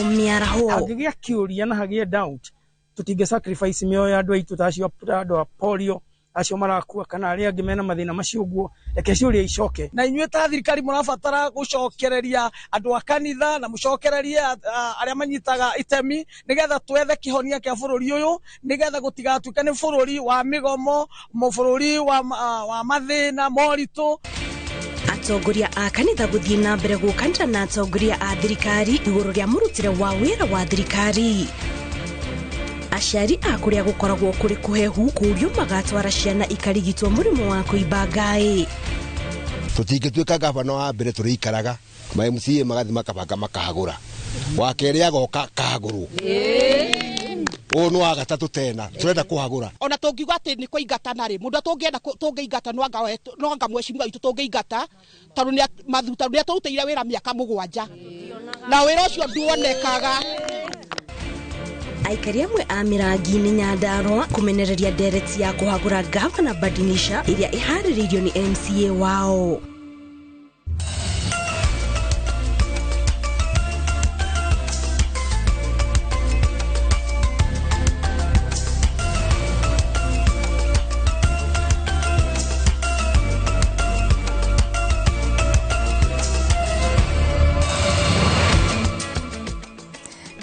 miaraho agigia kiuria na hagie doubt tutige sacrifice mioyo ya andu aitu tacio andu a polio acio marakua kana ari angi mena mathina macio guo reke ciuria icoke na inyuĩ ta thirikari mũrabatara gucokereria andu a kanitha na mucokererie aria manyitaga itemi nigetha twethe kihonia kia bururi uyu nigetha gutigatuike ni bururi wa migomo bururi wa mathina moritu. atongoria a kanitha guthii na mbere gukanja na atongoria a thirikari iguru ria murutire wa wira wa thirikari. Aciari a kuria gukoragwo kuri kuhehu kurio magatwara ciana ikarigitwo murimu wa kuimba ngai. Tutingituika gavana wa mbere turikaraga ma MCA magathi makabanga makahagura wa keri agoka kahaguru no agatatu tena turenda kuhagura ona tungiuga ati ni kuingatana ri mundu tungienda tungiingata no anga mweshimwa itu tungiingata tondu ni mathuta ni turutire wira miaka 7 na wira ucio nduonekaga. Aikari amwe a Mirangi ni Nyandarua kumenereria ndereti ya kuhagura gavana Badinisha iria ihaririirio ni MCA wao.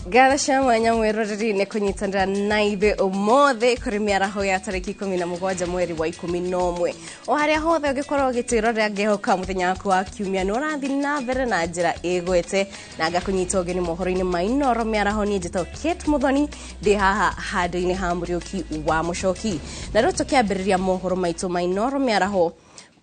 Garasha mwanya mweroreri ne kunyitanira naibe umothe kuri miaraho ya tariki 17 mweri wa 11 o haria hothe ugikorwo gitirorera ngehoka muthenya waku wa kiumia no rathi na mbere na njira igwete na ngakunyita ogeni mohoro-ini mainoro miaraho ni njito Kate Muthoni ndi haha handu-ini ha Muriuki wa Mucoki na rĩu tukiambĩrĩria mohoro maitu mainoro miaraho.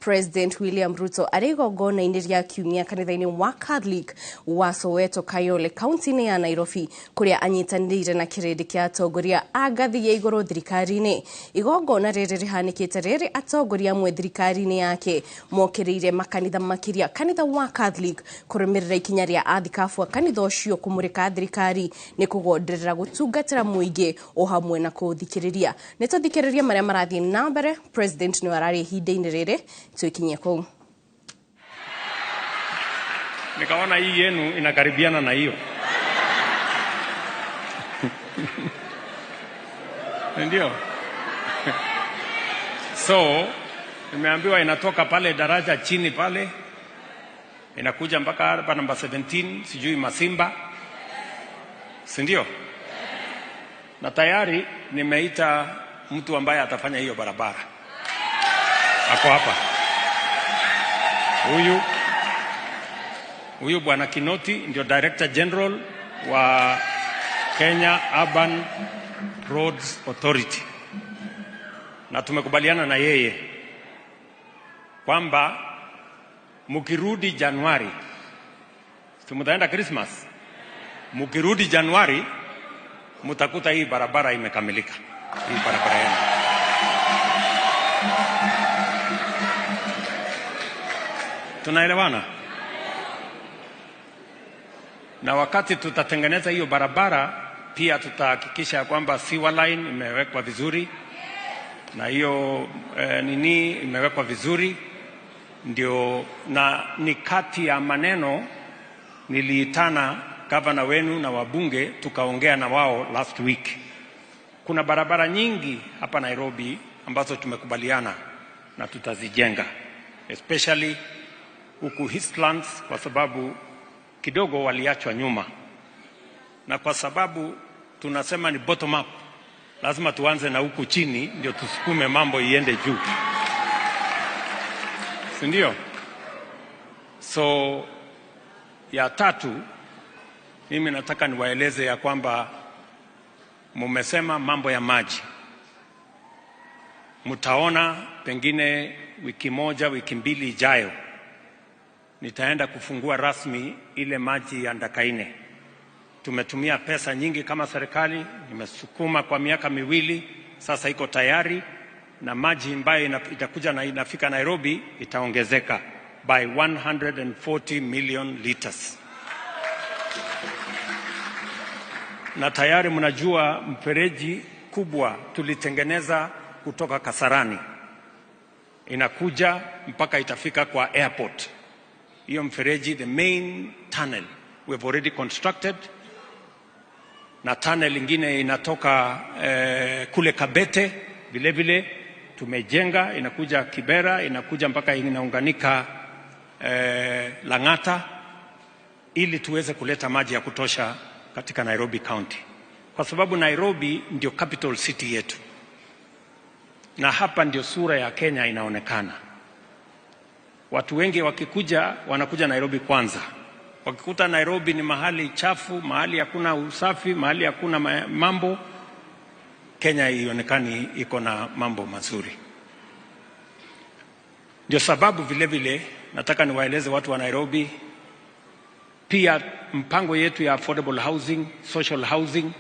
President William Ruto arigongona-ini ria kiumia kanitha-ini wa Catholic wa Soweto Kayole County ya Nairobi kuria anyitanire na kirindi kia atongoria a ngathi ya iguru thirikari-ini. Igongona riri rihanikite riri atongoria amwe thirikari-ini yake mokiriire makanitha makiria kanitha wa Catholic kurumirira ikinya ria athikafu a kanitha ucio kumurika thirikari ni kugonderera gutungatira muingi o hamwe na kuthikiriria. Ni tuthikiriria maria marathi na mbere. President ni warari hinde-ini riri tuikinye kou. Nikaona hii yenu inakaribiana na hiyo. Ndio. So, nimeambiwa inatoka pale daraja chini pale. Inakuja mpaka hapa namba 17, sijui Masimba. Si ndio? Na tayari nimeita mtu ambaye atafanya hiyo barabara. Ako hapa. Huyu Bwana Kinoti ndio Director General wa Kenya Urban Roads Authority. Na tumekubaliana na yeye kwamba mukirudi Januari, tumutaenda Christmas, mukirudi Januari mutakuta hii barabara imekamilika. Hii barabara yenu. Tunaelewana? Na wakati tutatengeneza hiyo barabara pia tutahakikisha kwamba sewer line imewekwa vizuri na hiyo nini imewekwa vizuri. Ndio, na ni kati ya maneno niliitana gavana wenu na wabunge tukaongea na wao last week. Kuna barabara nyingi hapa Nairobi ambazo tumekubaliana na tutazijenga, especially huku Eastlands kwa sababu kidogo waliachwa nyuma, na kwa sababu tunasema ni bottom up, lazima tuanze na huku chini ndio tusukume mambo iende juu, si ndio? So ya tatu, mimi nataka niwaeleze ya kwamba mumesema mambo ya maji. Mtaona pengine wiki moja, wiki mbili ijayo nitaenda kufungua rasmi ile maji ya Ndakaine. Tumetumia pesa nyingi kama serikali, nimesukuma kwa miaka 2, sasa iko tayari, na maji ambayo itakuja na inafika Nairobi itaongezeka by 140 million liters. Na tayari mnajua mfereji kubwa tulitengeneza kutoka Kasarani, inakuja mpaka itafika kwa airport. Hiyo mfereji, the main tunnel, we've already constructed na tunnel ingine inatoka kule Kabete vile vile tumejenga, inakuja Kibera, inakuja mpaka inaunganika Lang'ata, ili tuweze kuleta maji ya kutosha katika Nairobi County, kwa sababu Nairobi ndio capital city yetu, na hapa ndio sura ya Kenya inaonekana. Watu wengi wakikuja wanakuja Nairobi kwanza, wakikuta Nairobi ni mahali chafu, mahali hakuna usafi, mahali hakuna mambo, Kenya ionekani iko na mambo mazuri. Ndio sababu vile vile nataka niwaeleze watu wa Nairobi pia mpango yetu ya affordable housing, social housing.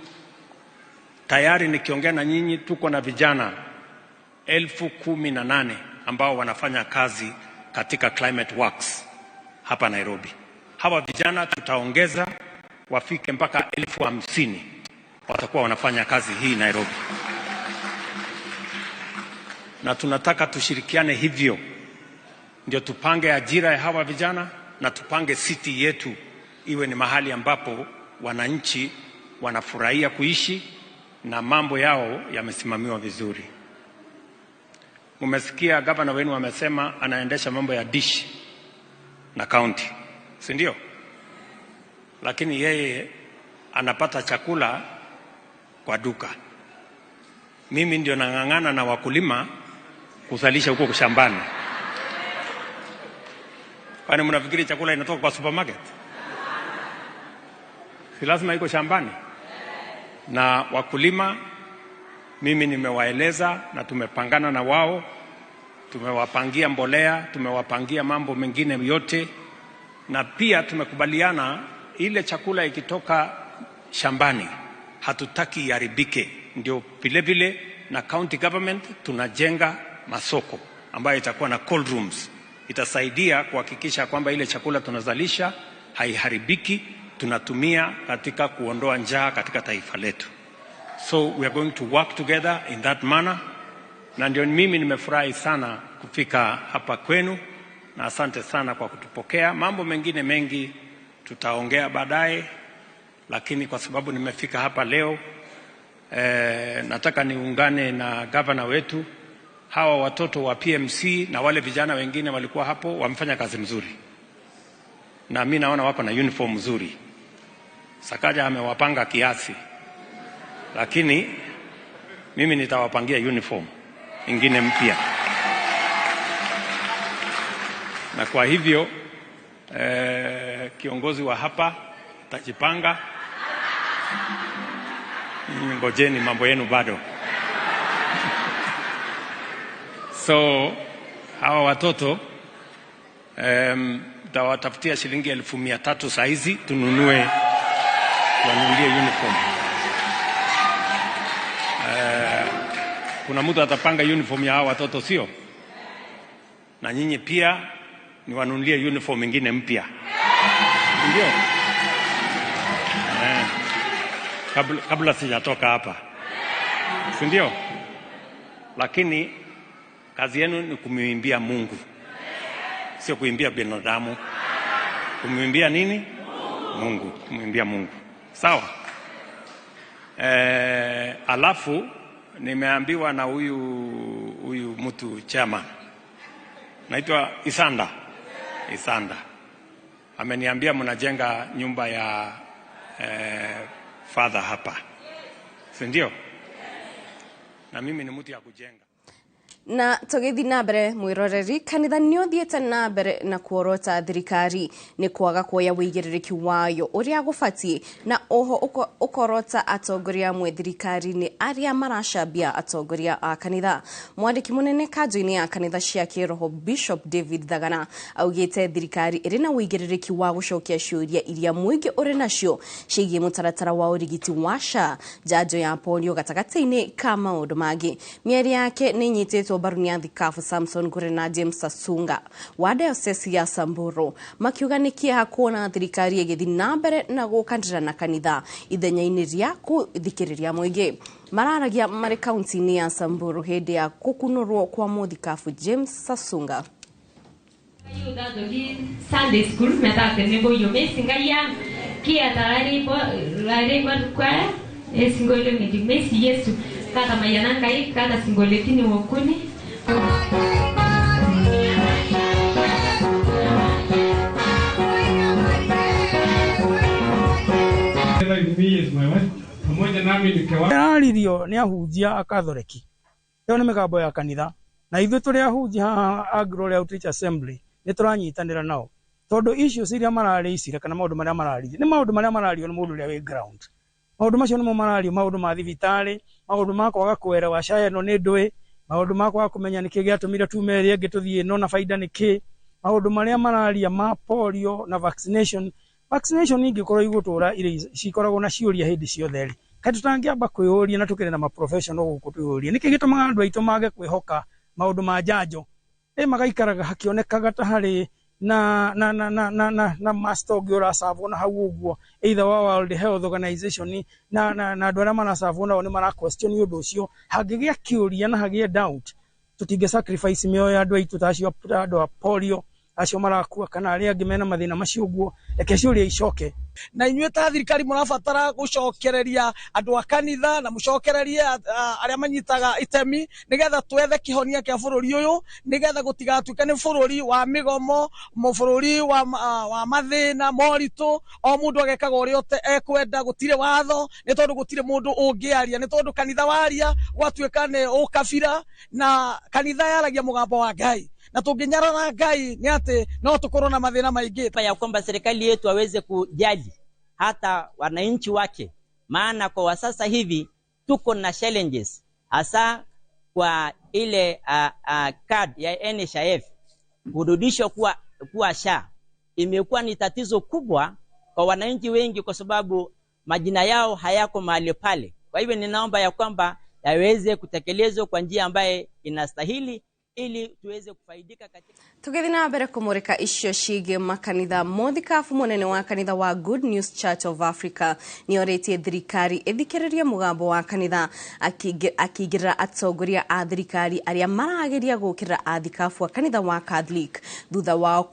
Tayari nikiongea na nyinyi tuko na vijana 18,000 ambao wanafanya kazi katika Climate Works hapa Nairobi. Hawa vijana tutaongeza wafike mpaka 50,000 watakuwa wanafanya kazi hii Nairobi. Na tunataka tushirikiane hivyo ndio tupange ajira ya hawa vijana na tupange city yetu iwe ni mahali ambapo wananchi wanafurahia kuishi na mambo yao yamesimamiwa vizuri. Umesikia gavana wenu amesema anaendesha mambo ya dish na county, si ndio? Lakini yeye anapata chakula kwa duka. Mimi ndio nang'ang'ana na wakulima kuzalisha huko shambani. Kwani mnafikiri chakula inatoka kwa supermarket? Si lazima iko shambani. Na wakulima mimi nimewaeleza na tumepangana na wao, tumewapangia mbolea, tumewapangia mambo mengine yote, na pia tumekubaliana ile chakula ikitoka shambani hatutaki iharibike. Ndio vile vile na county government tunajenga masoko ambayo itakuwa na cold rooms, itasaidia kuhakikisha kwamba ile chakula tunazalisha haiharibiki, tunatumia katika kuondoa njaa katika taifa letu. So we are going to work together in that manner. Na ndio mimi nimefurahi sana kufika hapa kwenu, na asante sana kwa kutupokea. Mambo mengine mengi tutaongea baadaye, lakini kwa sababu nimefika hapa leo nataka niungane na gavana wetu. Hawa watoto wa PMC na wale vijana wengine walikuwa hapo wamefanya kazi mzuri, na mimi naona wako na uniform mzuri. Sakaja amewapanga kiasi, lakini mimi nitawapangia uniform ingine mpya. Na kwa hivyo kiongozi wa hapa tajipanga, ngojeni mambo yenu bado. So hawa watoto tawatafutia shilingi 1,300 saizi tununulie uniform. Kuna mtu atapanga uniform ya hawa watoto, sio? Na nyinyi pia niwanunulie uniform ingine mpya, ndio? Kabla sijatoka hapa, si ndio? Lakini kazi yenu ni kumwimbia Mungu, sio kuimbia binadamu. Kumwimbia nini? Mungu. Kumwimbia Mungu, sawa? Alafu nimeambiwa na huyu mtu chairman, naitwa Isanda, ameniambia mnajenga nyumba ya father hapa, si ndio? Na mimi ni mtu ya kujenga. Na tugithi na mbere mwiroreri, kanitha ni uthiete na mbere na kuorota thirikari ni kwaga kuoya wigiriki wayo uria gubatie, na oho ukorota atongoria mwe thirikari ni aria maracambia atongoria a kanitha. Mwandiki munene kanjo-ini ya kanitha cia kiroho Bishop David Thagana augite thirikari iri na wigiriki wa gucokia ciuria iria mwingi uri nacio ciigie mutaratara wa urigiti wa SHA, njanjo ya polio gatagati-ini ka maundu mangi. Mieri yake ni nyititwo mbaru ni Athikabu Samson Ngure na James Sasunga wa diocese ya Samburu, makiuga ni kieha kuona thirikari igithi na mbere na gukandira na kanitha ithenya-ini ria kuthikiriria mwingi. Mararagia mari kaunti-ini ya Samburu hindi ya kukunurwo kwa Muthikabu James Sasunga. Sunday school metate nebo yo mesingaya kia tari kwa singole ngidi Messi Yesu kaka mayananga hii kaka singole tini wokuni Aririo ni ahunjia akathoreki yo ni migambo ya kanitha na ithu turi ahunjia haha Glory Outreach Assembly ni turanyitanira nao tondu issues iria marari icira kana maundu maria marari ni maundu maria marario ni mundu uria wi ground maundu macio ni mo marario maundu ma thibitari maundu ma kwaga kuerewa caya no ni ndui maundu ma kwaga kumenya niki giatumire tumeri enge tuthie no na faida niki maundu maria mararia ma polio na vaccination ingikorwo igutura ire cikoragwo na ciuria hindi ciothe ri kai tutangiamba kwiyuria na tukire na ma professional guku tuyuria niki gitumaga andu aitu mage kwihoka maundu ma njanjo magaikaraga hakionekaga ta hari na master giora savona hau uguo either wa World Health Organization na andu aria marasavona oni mara question yundu ucio hangigia kiuria na hagie doubt tutinge sacrifice mioyo ya andu aitu tacio andu a polio acio marakua kana aria angi mena mathina macio uguo reke ciuria icoke na inyuĩ ta thirikari mũrabatara gũcokereria andũ a kanitha na mũcokererie arĩa manyitaga itemi nigetha twethe kĩhonia kĩa bũrũri ũyũ nigetha gũtigatuĩke nĩ bũrũri wa mĩgomo bũrũri wa mathĩna moritũ o mũndũ agekaga ũrĩa ekwenda gũtirĩ watho nĩ tondũ gũtirĩ mũndũ ũngĩaria nĩ tondũ kanitha waria gwatuĩka nĩ ũkabira na kanitha yaragia mũgambo wa Ngai na tunginyarara Ngai ni ati no tukorwo na mathina maingi ya kwamba serikali yetu aweze kujali hata wananchi wake maana kwa sasa hivi tuko na challenges hasa kwa ile card ya NHIF kurudishwa kuwa SHA imekuwa ni tatizo kubwa kwa wananchi wengi kwa sababu majina yao hayako mahali pale. Kwa hivyo ninaomba ya kwamba yaweze kutekelezwa kwa njia ambaye inastahili ili tuweze kufaidika katika tugethina mbere kumurika icio ciige makanitha mothikafu munene wa kanitha wa Good News Church of Africa ni oretie thirikari ithikiririe mugambo wa kanitha akigirira atongoria a thirikari aria marageria gukira athikafu wa kanitha wa Catholic thutha wao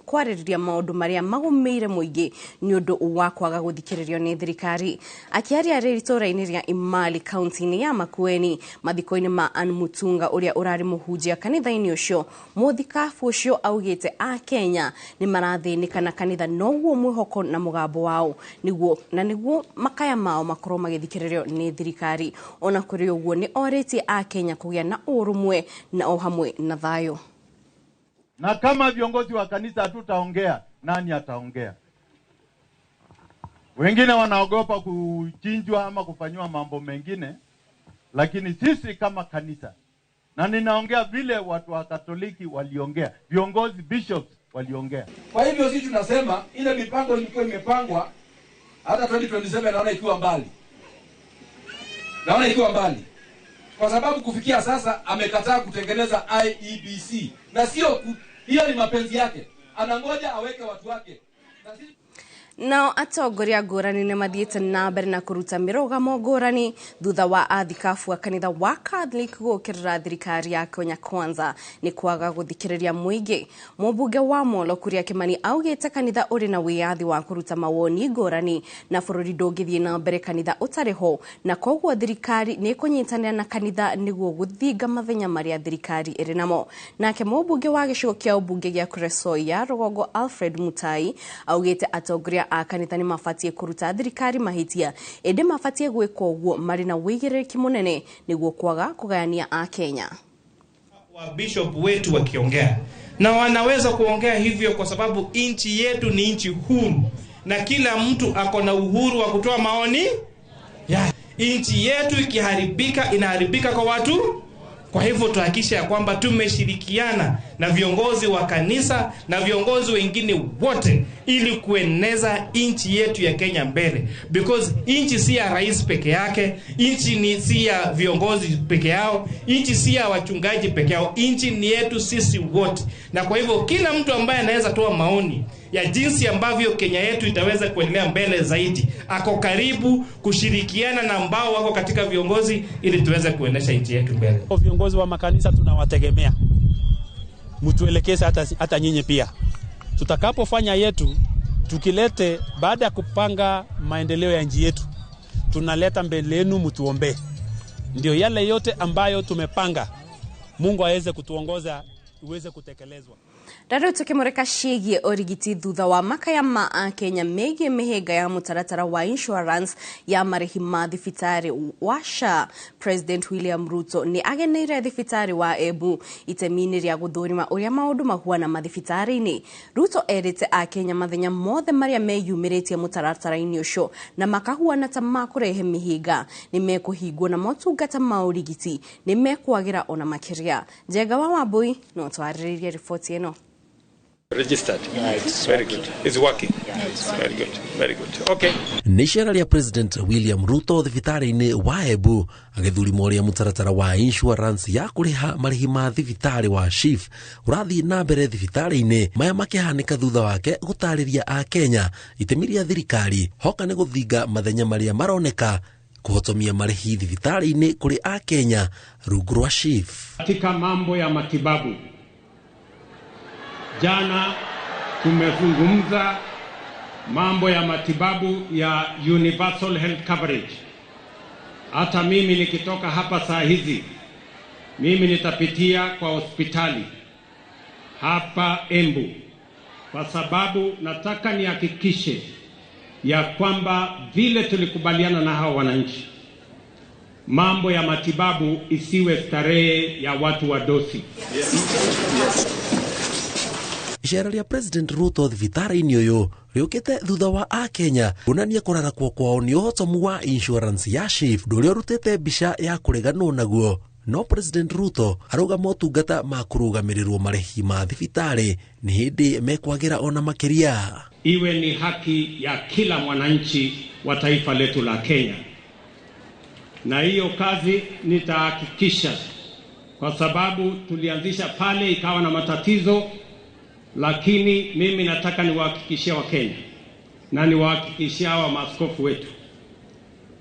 kwaririria maundu maria magumeire muingi ni undu wa kwaga guthikiririo ni thirikari akiaria riritora-ini ria Imali county ya Makueni mathiko-ini ma Anmutunga uria urari muhunjia kanitha-ini ucio muthikafu ucio augite a Kenya ni marathinika na kanitha noguo mwihoko na mugambo wao niguo makaya mao makorwo magithikiririo ni thirikari ona kuri uguo ni oreti a Kenya kugia na urumwe na o hamwe na thayo. Na kama viongozi wa kanisa hatutaongea, nani ataongea? Wengine wanaogopa kuchinjwa ama kufanywa mambo mengine, lakini sisi kama kanisa, na ninaongea vile watu wa Katoliki waliongea, viongozi bishops waliongea. Kwa hivyo sisi tunasema ile mipango ilikuwa imepangwa hata 2027 naona ikiwa mbali. Naona ikiwa mbali. Kwa sababu kufikia sasa amekataa kutengeneza IEBC. Na sio hiyo ni mapenzi yake. Anangoja aweke watu wake. Na sisi Nao atongoria ngũrani nĩ mathiĩte na mbere na kũruta mĩrũgamo ngũrani thutha wa athikafu wa kanitha wa Catholic gũkĩrĩra thirikari ya Kenya Kwanza nĩ kwaga gũthikĩrĩria mũingĩ. Mũmbunge wa Molo Kuria Kimani augĩte kanitha ũrĩ na wĩyathi wa kũruta mawoni ngũrani na bũrũri ndũngĩthiĩ na mbere kanitha ũtarĩ ho na koguo thirikari nĩ kũnyitanĩra na kanitha nĩguo gũthinga mathenya marĩa thirikari ĩrĩ namo. Nake mũmbunge wa gĩcigo kĩa ũmbunge gĩa Kuresoi ya Rũgongo Alfred Mutai augĩte atongoria a kanitha ni mafatie kuruta thirikari mahitia ende mafatie gweka uguo mari na wigiriki munene niguo kwaga kugayania a Kenya. Wa bishop wetu wakiongea na wanaweza kuongea hivyo kwa sababu nchi yetu ni nchi huru na kila mtu ako na uhuru wa kutoa maoni ya nchi yetu. Ikiharibika inaharibika kwa watu. Kwa hivyo tuhakikishe ya kwamba tumeshirikiana na viongozi wa kanisa na viongozi wengine wote ili kueneza nchi yetu ya Kenya mbele, because nchi si ya rais peke yake, nchi si ya viongozi peke yao, nchi si ya wachungaji peke yao, nchi ni yetu sisi wote. Na kwa hivyo kila mtu ambaye anaweza toa maoni ya jinsi ambavyo Kenya yetu itaweza kuendelea mbele zaidi ako karibu kushirikiana na ambao wako katika viongozi ili tuweze kuendesha nchi yetu mbele. Viongozi wa makanisa tunawategemea, mtuelekeze hata nyinyi pia. Tutakapofanya yetu tukilete baada ya kupanga maendeleo ya nchi yetu, tunaleta mbele yenu mtuombe. Ndio yale yote ambayo tumepanga Mungu aweze kutuongoza iweze kutekelezwa. Rero tukimureka ciĩgiĩ ũrigiti thutha wa makaya ma Kenya megiĩ mĩhĩnga ya mũtaratara wa insurance ya marĩhi ma thibitarĩ wa SHA. President William Ruto nĩ ageneire thibitarĩ wa Embu itemi-inĩ rĩa gũthũrima ũrĩa maũndũ mahuana mathibitarĩ-inĩ. Ruto erĩte Akenya mathenya mothe marĩa meyumĩrĩtie mũtaratara-inĩ ũcio na makahuana ta makũrehe mĩhĩnga nĩ mekũhingwo na motungata ma ũrigiti nĩ mekwagĩra ona makĩria. Njenga wa Wambui no twarĩrĩrie riboti ĩno. Registered. It's very good. It's working. It's very good. Very good. Okay. Nishara ya President William Ruto thibitarĩ-inĩ wa Embu agĩthurima ũrĩa mũtaratara wa insurance ya kũrĩha marĩhi ma thibitarĩ wa SHIF ũrathiĩ na mbere thibitarĩ-inĩ maya makĩhanĩka thutha wake gũtarĩria Akenya itemi rĩa thirikari hoka nĩ gũthinga mathenya marĩa maroneka kuhotomia marĩhi thibitarĩ-inĩ kũrĩ Akenya rungu rwa SHIF. Katika mambo ya matibabu, jana tumezungumza mambo ya matibabu ya universal health coverage. Hata mimi nikitoka hapa saa hizi, mimi nitapitia kwa hospitali hapa Embu, kwa sababu nataka nihakikishe ya kwamba vile tulikubaliana na hao wananchi, mambo ya matibabu isiwe starehe ya watu wa dosi. Ishara rĩa President Ruto thibitarĩ-inĩ ũyũ rĩũkĩte thutha wa Akenya kuonania kũrarakwo kwao nĩ ũhotomu wa insurance ya SHIF ndũrĩa ũrutĩte mbica ya kũreganwo naguo. No President Ruto arauga motungata ma kũrũgamĩrĩrwo marĩhi ma thibitarĩ nĩ hĩndĩ mekwagĩra ona makĩria. Iwe ni haki ya kila mwananchi wa taifa letu la Kenya, na hiyo kazi nitahakikisha, kwa sababu tulianzisha pale ikawa na matatizo, lakini mimi nataka niwahakikishie wa Kenya na niwahakikishie wa maaskofu wetu,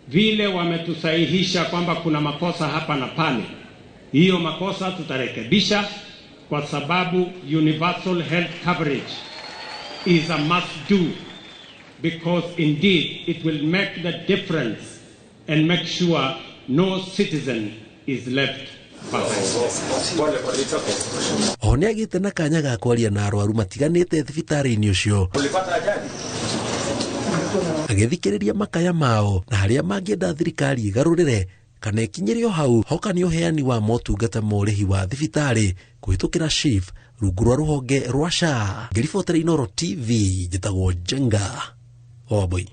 vile wametusahihisha kwamba kuna makosa hapa na pale, hiyo makosa tutarekebisha, kwa sababu universal health coverage is a must do, because indeed it will make the difference and make sure no citizen is left behind. One agĩte na kanya ga kwaria na arwaru matiganĩte thibitarĩ-inĩ ũcio, agĩthikĩrĩria makaya mao na harĩa mangĩenda thirikari ĩgarũrĩre kana ĩkinyĩrio hau hoka nĩ ũheani wa motungata ma ũrĩhi wa thibitarĩ kũhĩtũkĩra SHIF rungu rwa rũhonge rwa SHA. Ngĩribotera Inooro TV, njĩtagwo Njenga Wambui.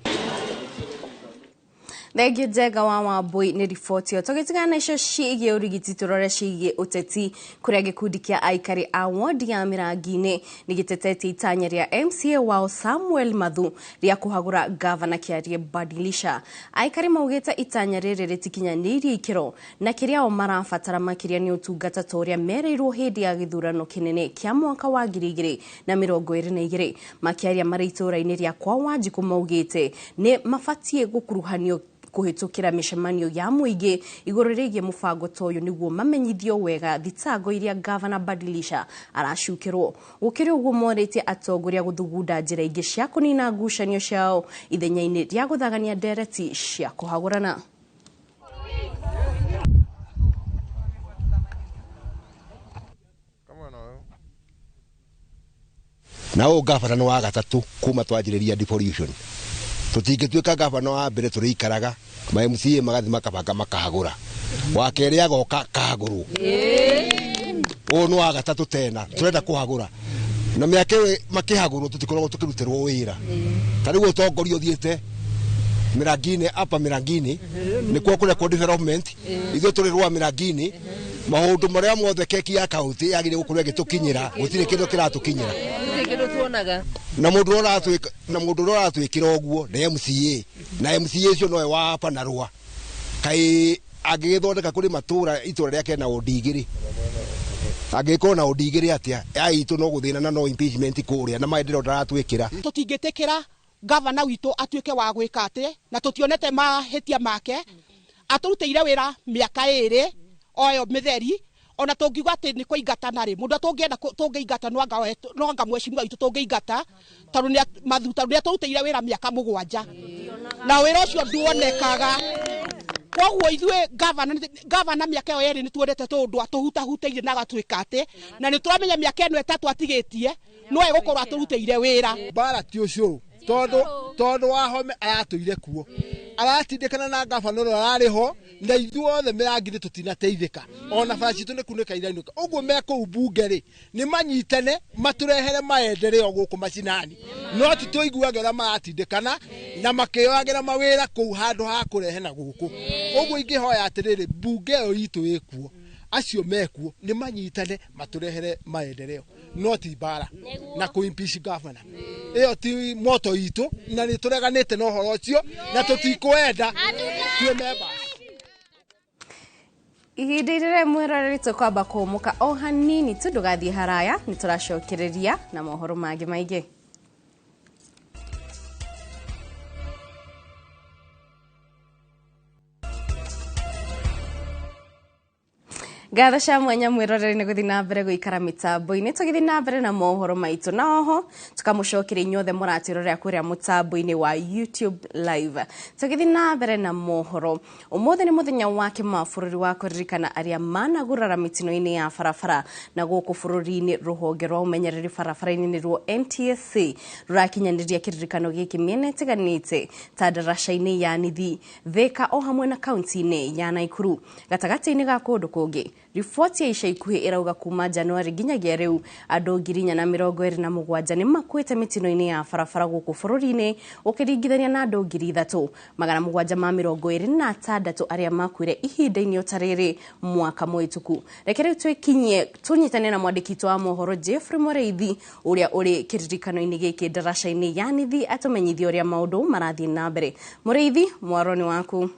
Thengio Njenga wa Wambui nĩ riboti ĩyo. Tũgĩtigana na icio ciĩgiĩ ũrigiti tũrore ciĩgiĩ ũteti, kũrĩa gĩkundi kĩa aikari a wodi ya Mĩrangi-inĩ nĩgĩtetete itanya rĩa MCA wao Samuel Mathu rĩa kũhagũra gavana Kĩarie Badilisha. Aikari maugĩte itanya rĩrĩ rĩtikinyanĩirie ikĩro na kĩrĩa o marabatara makĩria nĩ ũtungata ta ũrĩa merĩirwo hĩndĩ ya gĩthurano kĩnene kĩa mwaka wa 2022. Makĩaria marĩ itũũra-inĩ rĩa kwa Wanjikũ maugĩte nĩ mabatiĩ gũkuruhanio kuhĩtũkĩra mĩcemanio ya mũingĩ igũrũ rĩgiĩ mũbango ta ũyũ nĩguo mamenyithio wega thitango iria gavana Badilisha aracukĩrwo. Gũkĩrĩ ũguo morĩtie atongoria gũthugunda njĩra ingĩ cia kũnina ngucanio ciao ithenya-inĩ rĩa gũthagania ndereti cia kũhagũrana. Nao gavana nĩ wa gatatũ kuma twanjĩrĩria devolution. Tũtingĩtuĩka gavana wa mbere tũrĩikaraga ma MCA magathi makabanga makahagũra, wa kerĩ agoka kahagũrwo. Ũũ nĩ wa gatatũ tena tũrenda kũhagũra, na mĩaka makĩhagũrwo tũtikoragwo tũkĩrutĩrwo wĩra. Ta rĩu ũtongoria ũthiĩte Mĩrangi-inĩ, apa Mĩrangi-inĩ nĩkuo kũrekwo development, ithuĩ tũrĩ rwa Mĩrangi-inĩ, maũndũ marĩa mothe keki ya kaunti yagĩrĩirwo gũkorwo ĩgĩtũkinyĩra, gũtirĩ kĩndũ kĩratũkinyĩra. Na mũndũ ũrĩa ũratwĩkĩra ũguo nĩ MCA, na MCA ũcio nowe wa apa na rwa. Kaĩ angĩgĩthondeka kũrĩ matũũra itũũra rĩake na ũndigĩrĩ, angĩkorwo na ũndigĩrĩ atĩa, aitũ no gũthĩna na no impeachment kũrĩa na maendeleo ndaratwĩkĩra. Tũtingĩtĩkĩra gavana witũ atuĩke wa gwĩka atĩ, na tũtionete mahĩtia make, atũrutĩire wĩra mĩaka 2 oyo mĩtheri, ona tũngiuga atĩ nĩ kũingatana rĩ, mũndũ tũngĩenda tũngĩingata no anga mwecimu witũ tũngĩingata tondũ nĩ Mathu tondũ nĩ tũrutĩire wĩra mĩaka 7 na wira ucio nduonekaga koguo ithue governor miaka yo yeri nituendete tundu atuhutahuteirie na gatwika ati na nituramenya miaka eno etatu atigitie no egukorwo aturuteire wira bara ti ucio tondu wahome ayatuire kuo aratindikana na governor arariho na ithuothe mirangire tutinateithika ona basi tu nikunika irainuka uguo meko bunge ri ni manyitane maturehere maendeleo guku macinani no tituiguage ora maratindikana na makioyagira mawira ku handu ha kurehe na guku uguo ingihoya atiriri bunge yo itu ikuo acio mekuo ni manyitane maturehere maendeleo no ti bara na kuimpeach governor iyo ti moto itu na ni tureganite no horo ucio na tutikuenda tue members ihinda mwiroreri tukwamba kumuka o hanini tu ndugathie haraya ni turacokereria na mohoro mangi maingi. Gatha cia mwanya mwiroreri ni guthi na mbere guikara mitambo-ini tugithi na mbere na mohoro maitu na oho tukamucokera inyothe muratirorera kuria mutambo-ini wa YouTube live tugithi na mbere na mohoro umuthe ni muthenya wa kimabũrũri wa kuririkana aria managurara mitino-ini ya barabara na guku bũrũri-ini ruhonge rwa umenyereri barabara-ini ni ruo NTSA rurakinyaniria kiririkano giki miena itiganite ta ndaraca-ini ya Nithi Thika o hamwe na kaunti-ini ya Naikuru gatagati-ini ga kundu kungi. Ripoti ya ica ikuhi irauga kuma Januari nginyagia riu andu 427 ni makuite mitino-ini ya barabara guku bũrũri-ini ukiringithania na andu 3,726 aria makuire ihinda-ini otariri mwaka muhituku. Reke riu twikinyie tunyitane na mwandiki wa mohoro Jeffrey Moreithi uria uri kiririkano-ini giki ndaraca-ini ya Nithi atumenyithie uria maundu marathie na mbere. Moreithi, mwaroni waku.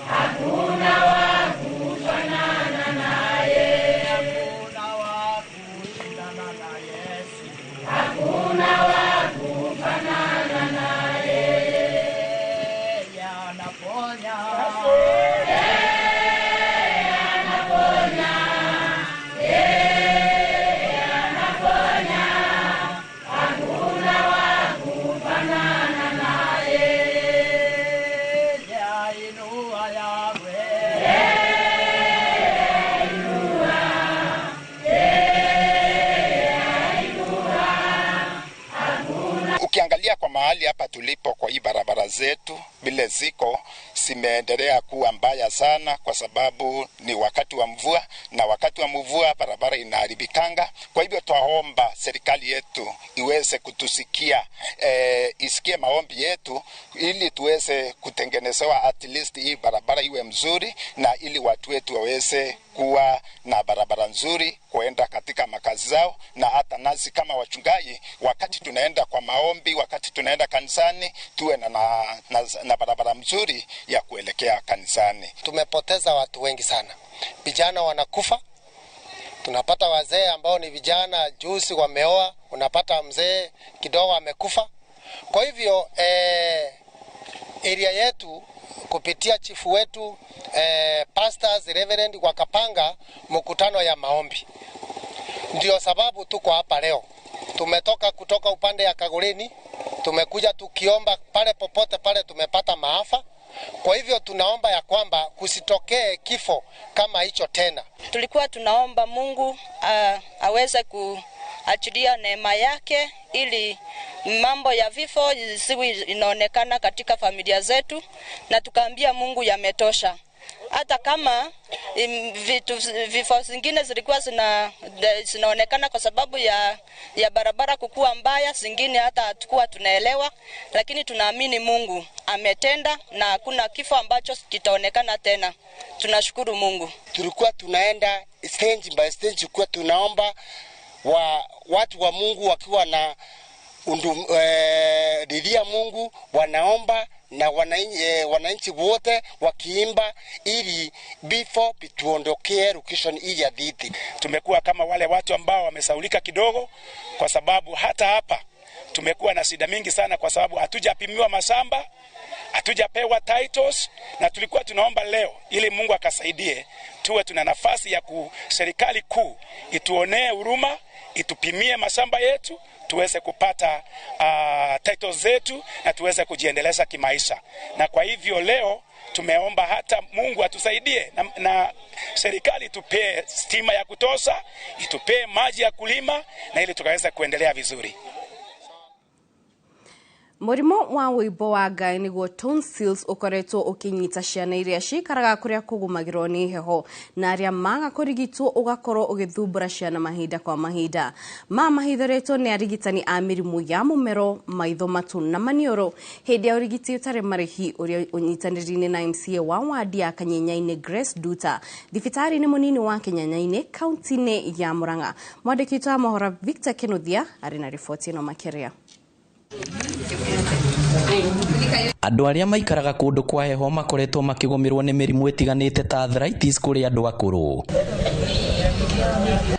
Hakuna wa kufanana naye, hakuna wa kushindana na Yesu, hakuna wa kufanana naye, anaponya, anaponya, anaponya, hakuna wa kufanana naye. Ukiangalia kwa mahali hapa tulipo kwa hii barabara zetu vile ziko zimeendelea kuwa mbaya sana kwa sababu ni wakati wa mvua na wakati wa mvua barabara inaharibikanga. Kwa hivyo twaomba serikali yetu iweze kutusikia, isikie maombi yetu ili tuweze kutengenezewa at least hii barabara iwe mzuri na ili watu wetu waweze kuwa na barabara nzuri kuenda katika makazi zao, na hata nasi kama wachungaji wakati tunaenda kwa maombi, wakati tunaenda kanisani tuwe na barabara mzuri ya kuelekea kanisani. Tumepoteza watu wengi sana. Vijana wanakufa. Tunapata wazee ambao ni vijana juzi wameoa, unapata mzee kidogo amekufa. Kwa hivyo area yetu kupitia chifu wetu pastors, reverend wakapanga mkutano ya maombi. Ndio sababu tuko hapa leo. Tumetoka kutoka upande ya Kagoleni, tumekuja tukiomba pale popote pale tumepata maafa. Kwa hivyo tunaomba ya kwamba kusitokee kifo kama hicho tena. Tulikuwa tunaomba Mungu aweze kuachilia neema yake ili mambo ya vifo zisiwe inaonekana katika familia zetu, na tukaambia Mungu yametosha. Hata kama vifo zingine zilikuwa zinaonekana kwa sababu ya barabara kukua mbaya, zingine hata hatukuwa tunaelewa, lakini tunaamini Mungu ametenda na hakuna kifo ambacho kitaonekana tena. Tunashukuru Mungu. Tulikuwa tunaenda stage by stage kwa tunaomba watu wa Mungu wakiwa na didia Mungu wanaomba na wananchi wote wakiimba ili before bituondokee location hii ya Dhithi. Tumekuwa kama wale watu ambao wamesaulika kidogo, kwa sababu hata hapa tumekuwa na shida mingi sana kwa sababu hatujapimiwa mashamba, hatujapewa titles, na tulikuwa tunaomba leo ili Mungu akasaidie tuwe tuna nafasi ya serikali kuu ituonee huruma, itupimie mashamba yetu, tuweze kupata titles zetu na tuweze kujiendeleza kimaisha. Na kwa hivyo leo tumeomba hata Mungu atusaidie na serikali itupee stima ya kutosha, itupee maji ya kulima na ili tukaweza kuendelea vizuri. Murimo wa wimbo wa ngai niguo tonsils ukoretwo ukinyita ciana iria cikaraga kuria kugumagirwo ni heho na aria maga kurigitwo ugakorwo ugithumbura ciana mahinda kwa mahinda. Mahithoretwo ni arigitani a mirimu ya mumero, maitho, matu na manioro hindi ya urigiti utari marihi uria unyitanirine na MCA wa wadi ya Kanyenyaine Grace Duta thibitari ni munini wa Kanyenyaine kaunti-ini ya Murang'a. Mwandiki wa mohoro Victor Kenothia ari na riboti ino makiria. Andu aria maikaraga kundu kwa heho makoretwo makigomirwo ni mirimu itiganite ta arthritis kuri andu akuru.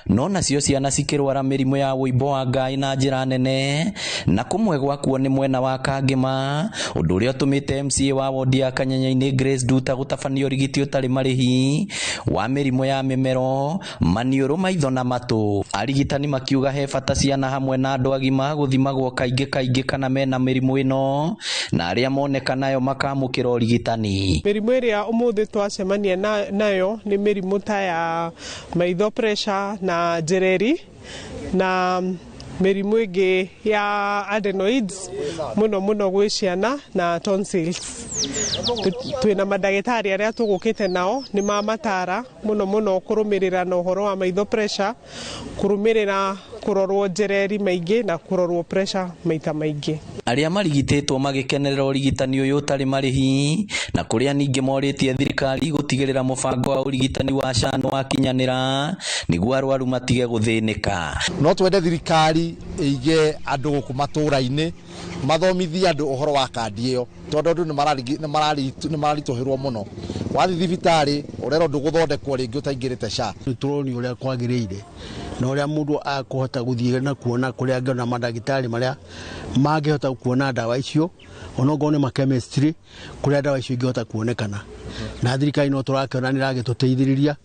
No nacio ciana cikirwara mirimu ya wimbo wa ngai na njira nene na kumwe gwakuo ni mwena wa Kangima, undu uria utumite MCA wa wodi ya Kanyenyaine Grace Duta gutabanio rigiti utari marihi wa mirimu ya mimero, manioro, maitho na matu. Arigitani makiuga he bata ciana hamwe na andu agima guthimagwo kaingi kana mena mirimu ino na aria monekanayo makamukira urigitani. Mirimu iria umuthi twacemania nayo ni mirimu ta ya maitho, pressure na jereri na mirimu ingi ya adenoids muno gwi ciana na tonsils. Twina madagitari aria tugukite nao ni mamatara muno kurumirira na uhoro wa maitho, pressure, kurumirira kurorwo jereri maingi na kurorwo pressure maita maingi. Aria marigititwo magikenerera urigitani uyu utari marihi na kuria ningi moritie thirikari gutigirira mubango wa urigitani wa SHA wa kinyanira niguo arwaru matige guthinika. No twende thirikari ige andu guku matura-ini mathomithia andu uhoro wa kandi iyo tondu andu ni mararituhirwo muno. Wathi thibitari urero ndu guthondekwo ringi utaingirite SHA. Turoni uria kwagiriire na uria mundu akuhota guthie na kuona kuria angiona madagitari maria mangihota kuona dawa icio onogone ma chemistry kuria dawa icio ingihota kuonekana. Na thirikari no turakiona niragituteithiriria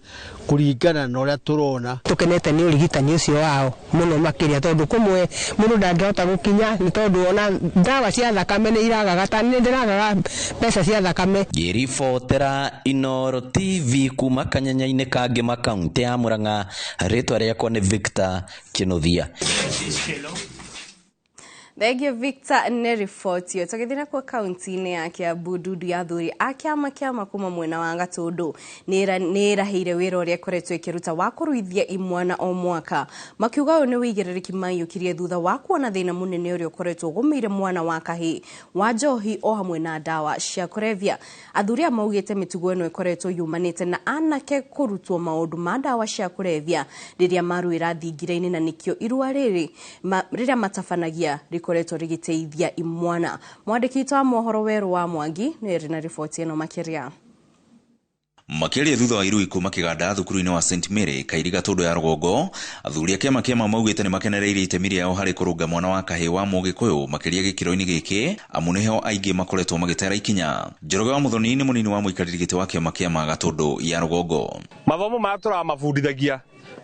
kuringana na uria turona. Tukenete ni urigitani ucio wao muno makiria tondu kumwe mundu ndangihota gukinya ni tondu ona dawa cia thakame ni iragaga ta ni ndiragaga pesa cia thakame. Girifotera Inoro TV kuma Kanyenyaine Kangima kaunti ya Murang'a, ritwa riakwa ni Victor Kenothia. Thegio Victor ne report yo tugithina kwa kaunti-ini ya Kiambu. Dudu ya thuri akiama kuma mwena wa Gatundu nirahire wira uria koretwo ikiruta wa kuruithia imwana o mwaka, makiuga uyu ni wigiririki maiyukirie thutha wa kuona thina munene uria koretwo gumeire mwana wa kahi wa njohi o hamwe na dawa cia kurevia. Athuri amaugite mitugo ino ikoretwo yumanite na anake kurutwo maundu ma dawa cia kurevia riria maruira thingire-ini na nikio irua riria matabanagia koretwo rigiteithia imwana. Mwandiki wa mohoro Weru wa Mwangi ni rina riboti ino makiria. Makiria thutha wa iru kuma kiganda thukuru-ini wa St Mary Kairiga Tondu ya Rugongo, athuri a kiama maugite ni makenereire itemi riao hari kurunga mwana wa kahi wa Mugikuyu makiria gikiro-ini giki amuneho aingi makoretwo magitera ikinya. Njoroge wa Muthoni ni munini wa muikariri giti wa kiama Gatundu ya Rugongo. Mathomo matura mabundithagia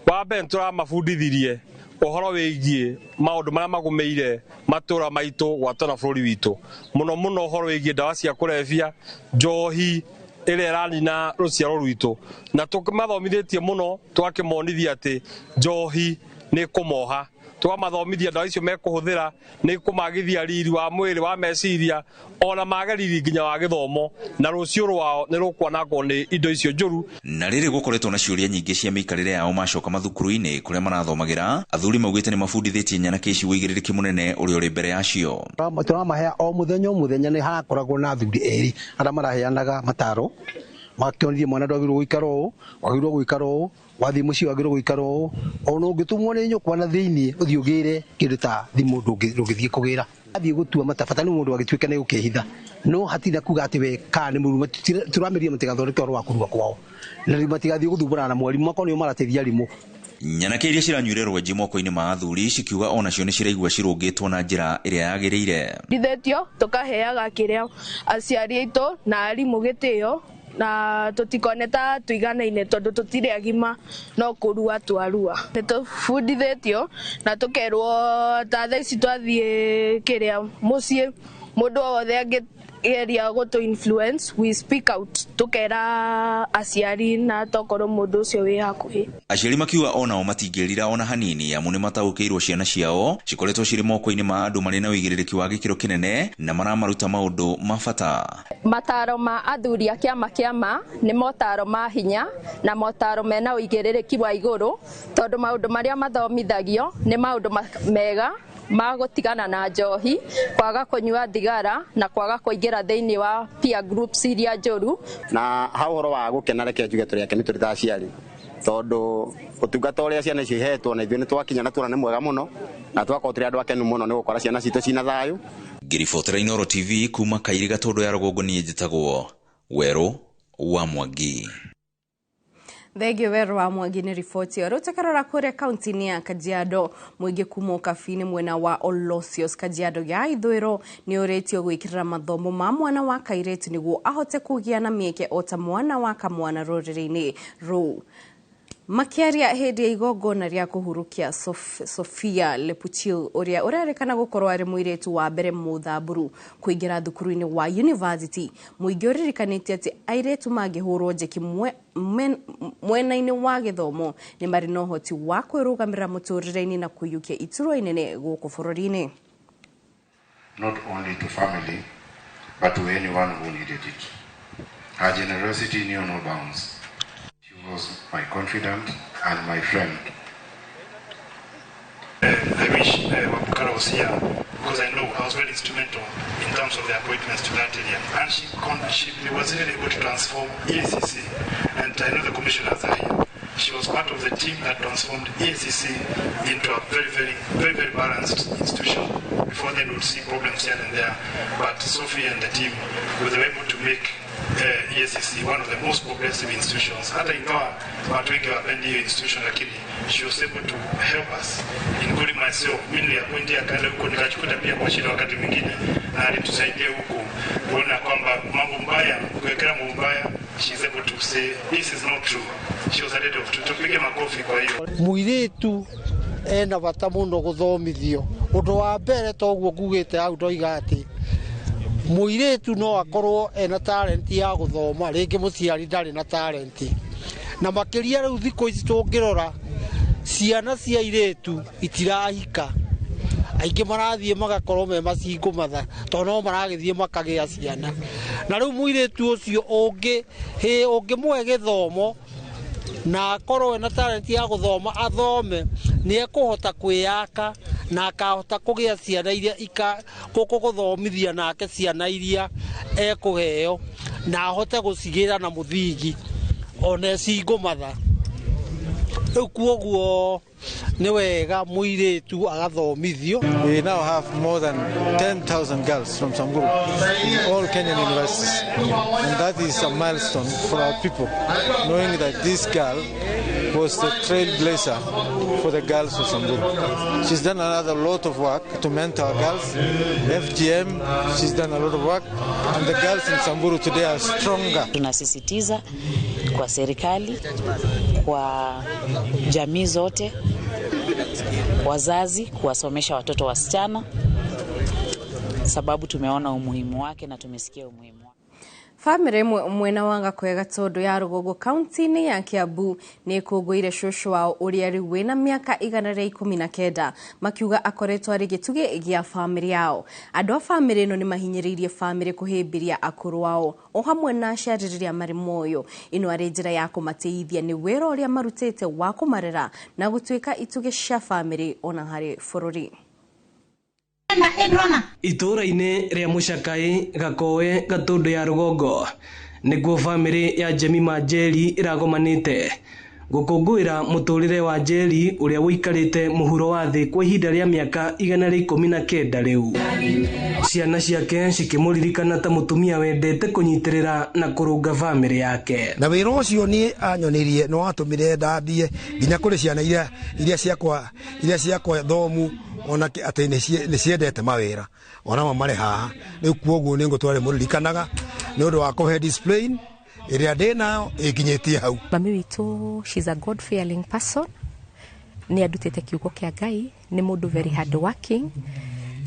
wa mbere turamabundithirie uhoro wigie maundu maria magumeire matura maitu gwatana bururi witu muno uhoro wigie dawa cia kurevia, njohi ile iranina ruciaro rwitu, na tukimathomithitie muno twakimonithia ati njohi ni kumoha, twamathomithia dawa icio mekuhuthira ni kumagithia riri wa mwiri wa meciria ona mageriri nginya wa githomo, na rucio rwao ni rukwanagwo ni indo icio njuru. Na riri gukoretwo na ciuria nyingi cia miikarire yao macoka mathukuru-ini kuria marathomagira, athuri maugite ni mabundithitie nyanake ici wigiriki munene uri uri mbere yacio. Turamahea o muthenya ni harakoragwo na athuri eri aria maraheanaga mataro makionithia mwana ndwagirwo guikara uu wathi muci wagirwo guikara uu ona ungitumwo ni nyukwa na thiini uthii ugire kindu ta thimu ndungithie kugira athii gutua matabata ni mundu agituika ni gukehitha no hatina kuga ati we ka ni muruma turamiria matigathondeke oro wa kurua kwao na matigathie guthumbura na mwarimu makonio marateithia rimu Nyanake iria ciranyuire rwenji moko-ini ma athuri cikiuga ona cio ni ciraigua cirungitwo na njira iria yagiriire. Ndithetio tukaheaga kiria aciari aitu na arimu gitio na tutikoneta tuiganaine tondu tutire agima no kurua twarua nitubundithetio na tukerwo ta thaici twathie kiria mucii mundu wothe angegeria gutu influence we speak out tukera aciari na tokorwo mundu ucio wi hakuhi. Aciari makiuga onao matingirira ona hanini amu ni mataũkĩirwo ciana ciao cikoretwo cirĩ moko-ini ma andu marĩ na ũigĩrĩrĩki wa gĩkĩro kĩnene na maramaruta maũndũ ma bata. Mataro ma athuri a kĩama nĩ motaro ma hinya na motaro mena ũigĩrĩrĩki wa igũrũ tondũ maũndũ marĩa mathomithagio nĩ maũndũ mega ma gutigana na njohi, kwaga kunyua thigara na kwaga kuingira thiini wa peer groups iria njuru. Na hau horo wa gukena reke njuge turi akeni turi ta aciari tondu utungata uria ciana icio ihetwo na ithuĩ nĩ twakinya na tũra nĩ mwega mũno na twakorwo tũrĩ andũ akenu mũno nĩ gũkora ciana citũ cina thayũ. Ngiribotera Inooro TV kuma Kairiga Tondu ya Rũgongo, niĩ njĩtagwo Werũ wa Mwangi. Thegio Werũ wa Mwangi nĩ riboti ĩyo. Rĩu tũkarora kũrĩa kaunti-inĩ ya Kajiado, mũingĩ kuma ũkabi-inĩ mwena wa Olosios Kajiado ya ithũĩro nĩ ũrĩtio gwĩkĩrĩra mathomo ma mwana wa kairĩtu nĩguo ahote kũgĩa na mĩeke o ta mwana wa kamwana rũrĩrĩ-inĩ rũu. Makiaria hĩndĩ ya igongona rĩa kũhurukia Sophia Lepuchil ũrĩa ũrerĩkana gũkorwo arĩ mũirĩtu wa mbere mũthamburu kũingĩra thukuru-inĩ wa university. Mũingĩ ũririkanĩtie atĩ airĩtu mangĩhũrwo njeki mwena-inĩ wa gĩthomo nĩ marĩ na ũhoti wa kwĩrũgamĩrĩra mũtũrĩre-inĩ na kũiyũkia iturwa inene gũkũ bũrũri-inĩ. Not only to family but to anyone who needed it. Her generosity knew no bounds. Was my confidant and my friend. I wish Wabukara was here because I know I was very instrumental in terms of the appointments to that area. And she was really able to transform EACC, and I know the commissioners are here. She was part of the team that transformed EACC into a very balanced institution. Before then, we would see problems here and there. But Sophie and the team were able to make EACC one of the most progressive institutions. Hata ingawa watu wengi wapendi hiyo institution, lakini she was able to help us, including myself. Mimi niliappointia kale huko nikachukua pia kwa shida wakati mwingine, na alitusaidia huko kuona kwamba mambo mbaya, kuwekea mambo mbaya, she is able to say this is not true. She was able to tupige makofi kwa hiyo. Muiritu ena bata muno guthomithio. Undu wa mbere toguo ngugite hau ndoiga ati muiritu no akorwo ena talent ya guthoma, ringi muciari ndari na talent. Na makiria riu thikũ ici tungirora ciana cia iritu itirahika. Aingi marathie magakorwo me macingo matha to no maragithie makagĩa ciana. Na riu muiritu ucio ungi mwe githomo na akorwo na talent ya guthoma, athome ni ekuhota kwiyaka na akahota kugĩa ciana iria guthomithia nake ciana iria ekuheo na ahote gucigira na muthingi ona cingo matha. Riu kuoguo ni wega muiritu agathomithio. We now have more than 10,000 girls from Samburu, all Kenyan universities, and that is a milestone for our people, knowing that this girl was the trailblazer for the girls of Samburu. She's done another lot of work to mentor girls. FGM, she's done a lot of work, and the girls in Samburu today are stronger. Tunasisitiza kwa serikali, kwa jamii zote, wazazi kuwasomesha watoto wasichana, sababu tumeona umuhimu wake na tumesikia umuhimu wake. Family mwena wa Gakwega Tondu ya Rũgongo kaunti-inĩ ya Kiambu nĩ kũngũire cũcũ wao ũrĩa rĩu wĩna mĩaka 119 makiuga akoretwo arĩ gĩtugĩ gĩa family yao. Andũ a family ĩno nĩ mahinyĩrĩirie family kũhĩmbĩria akũrũ wao o hamwe na aciarĩrĩria marĩ muoyo. Ĩno arĩ njĩra ya kũmateithia nĩ wĩra ũrĩa marutĩte wa kũmarera na gũtuĩka itugĩ cia family ona harĩ bũrũri. Itũra-inĩ rĩa Mũcakaĩ Gakoe Gatundu ya Rũgongo nĩguo family ya Jemima Njeri ĩragomanĩte gukungwira muturire wa Njeri uria wikarite muhuro wa thi kwa ihinda ria miaka 119 riu. Ciana ciake cikimuririkana ta mutumia wendete kunyitirira na kurunga family yake. Na wira ucio ni anyonirie no atumire ndathie nginya kuri ciana iria ciakwa thomu ona ati ni ciendete mawira ona mamare haha riu kuoguo ni ngutware muririkanaga ni undu wa kuhe display iria ndina ikinyitie hau. Mami witu, she's a God fearing person. Ni adutete kiugo kia Ngai, ni mundu very hard working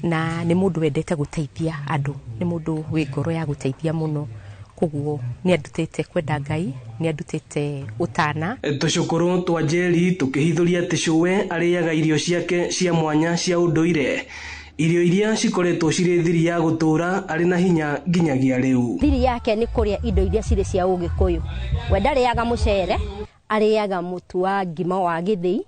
na ni mundu wendete guteithia andu, ni mundu wi ngoro ya guteithia muno. Koguo ni adutete kwenda Ngai, ni adutete utana. Tucukuru twa Njeri tukihithuria tishuwe ariaga irio ciake cia mwanya cia unduire. Irio iria cikoretwo cirĩ thiri ya gutura ari na hinya nginyagia riu. Thiri yake ni kuria indo iria cirĩ cia Ugikuyu. We ndariaga mucere, ariaga mutu wa ngima wa githii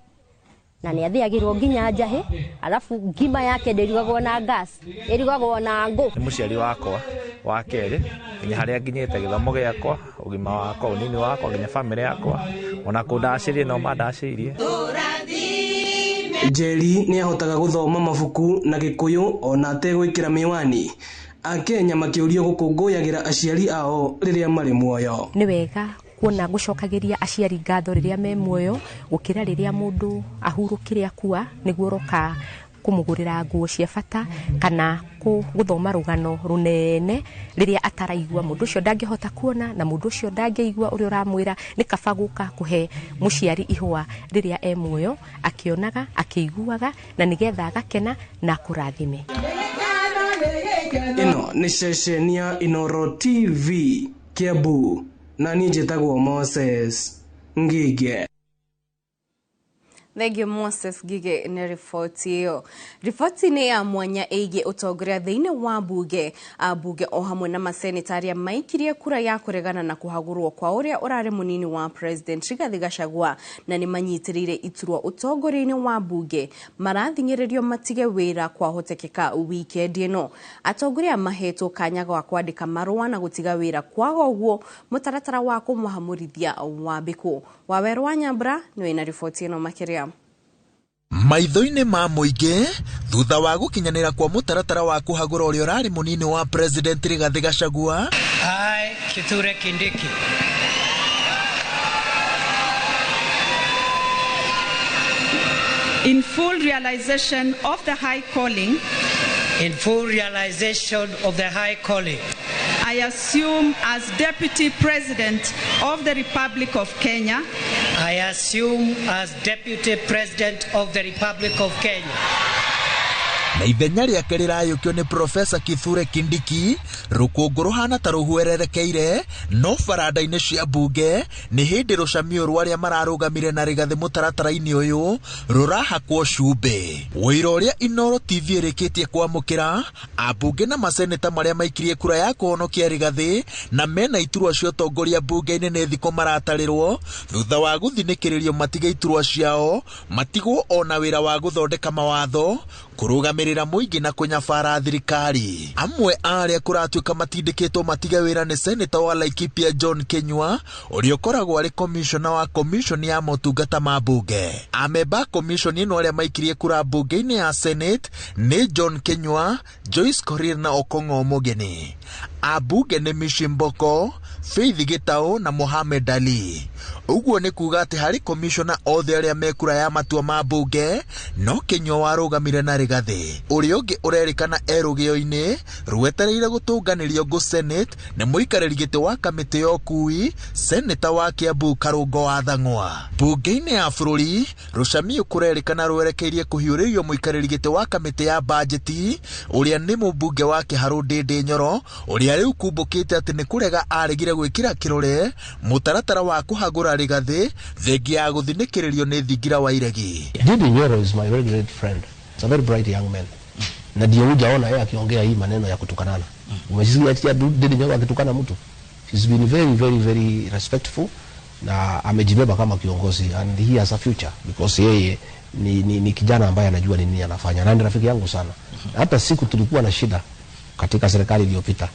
na ni athiagirwo nginya njahi, alafu ngima yake ndirigagwo na gas, irigagwo na ngũ. Muciari wakwa wa keri nginya haria nginyite githomo giakwa, ugima wakwa, unini wakwa, nginya family yakwa, ona kundacirie no mandacirie. Njeri ni ahotaga guthoma mabuku na Gikuyu ona ategwikira miwani. Akenya makiurio gukunguyagira aciari ao riria mari muoyo. Ni wega kuona gucokagiria aciari ngatho riria me muoyo gukira riria mundu ahurukire akua, niguo roka kumugurira nguo cia bata kana guthoma rugano runene riria ataraigua. Mundu ucio ndangihota kuona na mundu ucio ndangĩigua uria uramwira ni kabaguka kuhe muciari ihwa riria e muoyo, akionaga, akiiguaga na nigetha agakena na kurathime. Ino ni ceceni ya Inooro TV Kiambu na ni njĩtagwo Moses Ngige. Thank you Moses Ngige ni ripoti hiyo. Ripoti ni ya mwanya ĩgiĩ ũtongoria thĩinĩ wa bunge. Bunge o hamwe na masenetaria maikirie kura ya kuregana na kuhagurwo kwa ũrĩa ũrarĩ munini wa President Rigathi Gachagua na nĩ manyitirĩire iturwa ũtongoria-inĩ wa bunge. Marathing'ĩrĩrio matige wĩra kwa hotekeka weekend ĩno. Atongoria mahetwo kanya gwa kwandĩka marũa na gũtiga wĩra kwaga ũguo mũtaratara wa kũmũhamũrithia wambĩkwo. Waweru wa Nyambura nĩ na ripoti ĩno makĩria. Maitho-inĩ ma mũingĩ thutha wa gũkinyanĩra kwa mũtaratara wa kũhagũra ũrĩa ũrarĩ mũnini wa President Rigathi Gachagua. I, Kithure Kindiki, in full realization of the high calling, I assume as Deputy President of the Republic of Kenya. Na ithenya rĩake rĩrayũkio nĩ Profesa Kithure Kindiki, rũkũngũ rũhana ta rũhwererekeire no baranda-inĩ cia mbunge nĩ hĩndĩ rũcamio rwa arĩa mararũgamire na Rigathi mũtaratara-inĩ ũyũ rũrahakwo cumbĩ. Wĩra ũrĩa Inooro TV ĩrĩkĩtie kwamũkĩra ambunge na maseneta marĩa maikirie kura ya kũhonokia Rigathi na mena iturwa cia ũtongoria mbunge-inĩ nĩ thikũ maratarĩrwo thutha wa gũthinĩkĩrĩrio matige iturwa ciao, matigwo ona wĩra wa gũthondeka mawatho, kũrũgamĩrĩra mũingĩ na kũnyabara thirikari. Amwe arĩa kũratuĩka matindĩkĩtwo matiga wĩra nĩ seneta wa Laikipia John Kenyua ũrĩa ũkoragwo arĩ commissioner wa commission ya motungata ma mbunge. Amemba commission ĩno arĩa maikirie kura mbunge-inĩ ya Senate nĩ John Kenyua, Joyce Korir na Okongo Omogeni. Ambunge nĩ Mishi Mboko, Faith Gitau na Mohamed Ali. Uguo nĩ kuga atĩ harĩ commissioner othe arĩa mekura ya matua ma mbunge no Kenyua warũgamire na Rigathi. Ũrĩa ũngĩ ũrerĩkana erũgĩo-inĩ rwetereire gũtũnganĩrio ngũ Senate nĩ mũikarĩri gĩtĩ wa kamĩtĩ ya ũkui, seneta wa Kiambu Karungo wa Thang'wa. Mbunge-inĩ ya bũrũri rũcamio kũrerĩkana rwerekeirie kũhiũrĩrio mũikarĩri gĩtĩ wa kamĩtĩ ya bajeti ũrĩa nĩ mũmbunge wa Kĩharũ Ndĩndĩ Nyoro, ũrĩa rĩu kumbũkĩte atĩ nĩ kũrega aregire gwĩkĩra kĩrore mũtaratara wa kũhagũra Rigathi thengia ya gũthinĩkĩrĩrio nĩ Thingira wa Iregi. Ndĩndĩ Nyoro is my very great friend. It's a very bright young man. Na ndio hujaona yeye akiongea hii maneno ya kutukanana. Umesikia Ndĩndĩ Nyoro akitukana mtu? He's been very very very respectful na amejibeba kama kiongozi and he has a future because yeye ni kijana ambaye anajua nini anafanya na ni rafiki yangu sana. Hata siku tulikuwa na shida katika serikali iliyopita,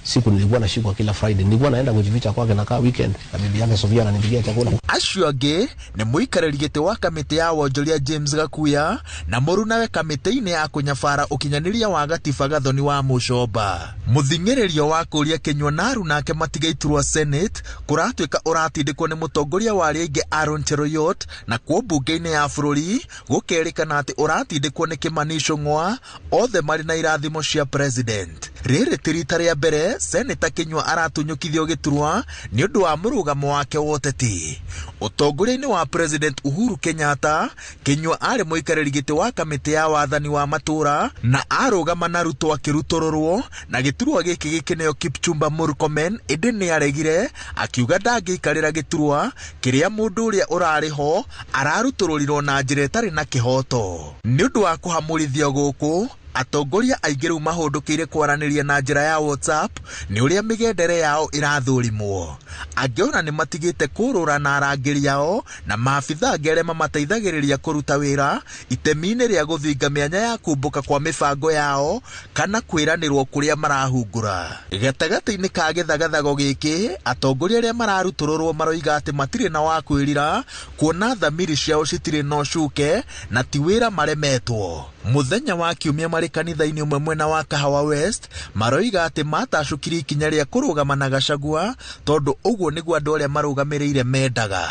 siku nilikuwa nashikwa kila Friday, nilikuwa naenda kujificha kwake na kaa weekend, na bibi yake Sofia ananipigia chakula. Acio angĩ nĩ mũikarĩri gĩtĩ wa kamĩtĩ ya wonjoria James Gakuya na mũrunawe kamĩtĩ-inĩ ya kũnyabara ũkinyanĩria wa gatiba Gathoni wa Mũcomba. Mũthing'ĩrĩrio wa kũria Kinyua na Arunake matigaiturwo Senate kũratuĩka ũratindĩkwo nĩ mũtongoria wa arĩa aingĩ Aaron Cheruiyot, na kuo mbunge-inĩ ya bũrũri gũkerĩkana atĩ ũratindĩkwo nĩ Kimani Ichung'wa, othe marĩ na irathimo cia president. Rĩrĩ ti rita rĩa mbere Senator Kinyua aratunyũkithio gĩturwa nĩ ũndũ wa mũrũgamo wake wa ũteti. Ũtongoria-inĩ wa President Uhuru Kenyatta, Kinyua arĩ mũikarĩri gĩtĩ wa kamĩtĩ ya wathani wa matũra na arũgama na Ruto akĩrutũrũrwo, na gĩturwa gĩkĩ gĩkĩneo Kipchumba Murkomen ĩndĩ nĩ aregire, akiuga ndangĩikarĩra gĩturwa kĩrĩa mũndũ ũrĩa ũrarĩ ho ararutũrũrirwo na njĩra ĩtarĩ na kĩhoto. Nĩ ũndũ wa kũhamũrithio gũkũ, atongoria aingĩ rĩu mahũndũkĩire kwaranĩria na njĩra ya WhatsApp nĩ ũrĩa mĩgendere yao ĩrathũrimwo. Angĩ ona nĩ matigĩte kũrũra na arangĩri yao na maabitha angĩ arĩa mamateithagĩrĩria kũruta wĩra itemi-inĩ rĩa gũthinga mĩanya ya kumbũka kwa mĩbango yao kana kwĩranĩrwo kũrĩa marahungura. Gatagatĩ-inĩ ka gĩthagathago gĩkĩ, atongoria arĩa mararutũrũrwo maroiga atĩ matirĩ na wa kwĩrira, kuona thamiri ciao citirĩ na ũcuke na ti wĩra maremetwo. Mũthenya wa Kiumia marĩ kanitha-inĩ ũmwe mwena wa Kahawa West maroiga atĩ matacũkiri ikinya rĩa kũrũgama na Gachagua tondũ ũguo nĩguo andũ arĩa marũgamĩrĩire mendaga.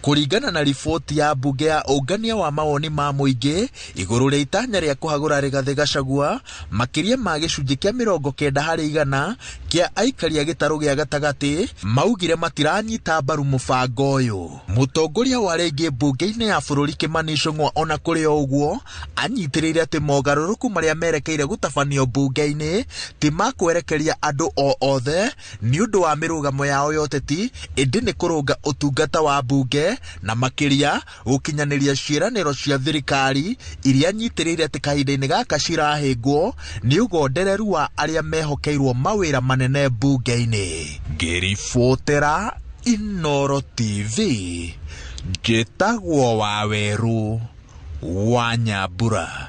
Kũringana na riboti ya mbunge ya ũngania wa mawoni ma mũingĩ igũrũ rĩa itanya rĩa kũhagũra Rigathĩ Gachagua, makĩria ma gĩcunjĩ kĩa 90% kĩa aikari a gĩtarũ gĩa gatagatĩ maugire matiranyita mbaru mũbango ũyũ. Mũtongoria wa rĩngĩ mbunge-inĩ ya bũrũri Kimani Ichung'wa ona kũrĩ o ũguo anyitĩrĩire atĩ mogarũrũku marĩa merekeire gũtabanio mbunge-inĩ ti makwerekeria andũ o othe nĩ ũndũ wa mĩrũgamo yao ya ũteti, ĩndĩ nĩ kũrũnga ũtungata wa mbunge na makĩria gũkinyanĩria ciĩranĩro cia thirikari iria nyitĩrĩire atĩ kahinda-inĩ gaka cirahĩngwo nĩ ũgondereru wa arĩa mehokeirwo mawĩra manene mbunge-inĩ. Ngĩribotera Inooro TV, njĩtagwo Waweru wa Nyambura.